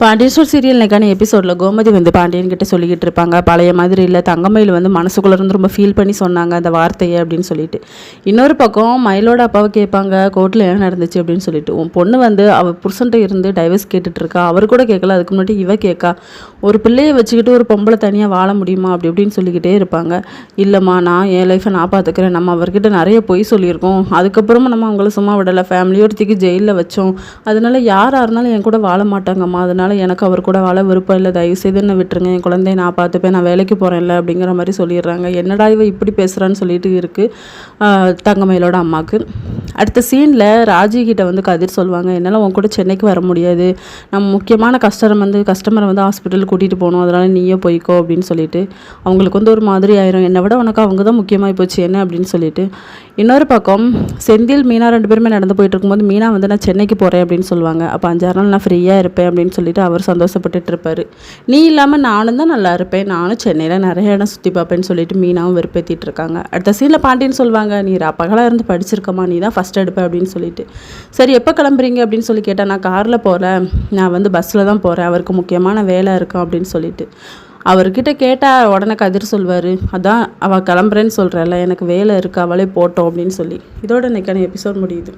Pandian store serial இன்னைக்கான எபிசோடில் கோமதி வந்து பாண்டியன் கிட்ட சொல்லிக்கிட்டு இருப்பாங்க. பழைய மாதிரி இல்லை, தங்கமயில் வந்து மனசுக்குள்ளே இருந்து ரொம்ப ஃபீல் பண்ணி சொன்னாங்க அந்த வார்த்தையை அப்படின்னு சொல்லிட்டு. இன்னொரு பக்கம் மயிலோட அப்பாவை கேட்பாங்க, கோர்ட்டில் என்ன நடந்துச்சு அப்படின்னு சொல்லிட்டு. உன் பொண்ணு வந்து அவள் புருஷன்ட்ட இருந்து டைவர்ஸ் கேட்டுட்டு இருக்கா, அவர் கூட கேட்கல, அதுக்கு முன்னாடி இவ கேட்கா. ஒரு பிள்ளையை வச்சுக்கிட்டு ஒரு பொம்பளை தனியாக வாழ முடியுமா அப்படி இப்படின்னு சொல்லிக்கிட்டே இருப்பாங்க. இல்லைம்மா, நான் என் லைஃப்பை நான் பார்த்துக்கிறேன், நம்ம அவர்கிட்ட நிறைய பொய் சொல்லியிருக்கோம், அதுக்கப்புறமா நம்ம அவங்கள சும்மா விடலை, ஃபேமிலியோடத்துக்கு ஜெயிலில் வச்சோம், அதனால யாராக இருந்தாலும் என் கூட வாழ மாட்டாங்கம்மா, அதனால எனக்கு அவர் கூட வாழ விருப்பம் இல்லை, தயவு செய்து என்ன விட்டுருங்க, என் குழந்தைய நான் பார்த்துப்பேன், நான் வேலைக்கு போகிறேன்ல அப்படிங்கிற மாதிரி சொல்லிடுறாங்க. என்னடா இவ இப்படி பேசுகிறான்னு சொல்லிட்டு இருக்குது தங்கமயிலோட அம்மாவுக்கு. அடுத்த சீனில் ராஜி கிட்ட வந்து கதிர் சொல்லுவாங்க, என்னால் உன் கூட சென்னைக்கு வர முடியாது, நம்ம முக்கியமான கஸ்டமரை வந்து ஹாஸ்பிட்டலுக்கு கூட்டிகிட்டு போகணும், அதனால் நீயே போய்க்கோ அப்படின்னு சொல்லிட்டு. அவங்களுக்கு வந்து ஒரு மாதிரி ஆயிரும், என்னை விட உனக்கு அவங்க தான் முக்கியமாக போச்சு என்ன அப்படின்னு சொல்லிட்டு. இன்னொரு பக்கம் செந்தில் மீனா 2 பேருமே நடந்து போயிட்டு இருக்கும்போது மீனா வந்து நான் சென்னைக்கு போகிறேன் அப்படின்னு சொல்லுவாங்க. அப்போ 5-6 நாள் நான் ஃப்ரீயாக இருப்பேன் அப்படின்னு சொல்லிட்டு அவர் சந்தோஷப்பட்டுட்டு இருப்பார். நீ இல்லாமல் நானும் தான் நல்லா இருப்பேன், நானும் சென்னையில் நிறைய இடம் சுற்றி பார்ப்பேன்னு சொல்லிட்டு மீனாவும் வெறுப்பேற்றிட்டு இருக்காங்க. அடுத்த சீனில் பாண்டியன் சொல்லுவாங்க, நீ பகலாக இருந்து படிச்சிருக்கமா, நீ தான் ஃபஸ்ட் எடுப்பேன் அப்படின்னு சொல்லிட்டு. சரி எப்போ கிளம்புறீங்க அப்படின்னு சொல்லி கேட்டால், நான் காரில் போகிறேன், நான் வந்து பஸ்ஸில் தான் போகிறேன், அவருக்கு முக்கியமான வேலை இருக்கும் அப்படின்னு சொல்லிட்டு. அவர்கிட்ட கேட்டால் உடனே கதிர் சொல்வார், அதான் அவள் கிளம்புறேன்னு சொல்கிறல்ல, எனக்கு வேலை இருக்குது, அவளே போட்டோம் அப்படின்னு சொல்லி. இதோட இன்னைக்கான எபிசோட் முடியுது.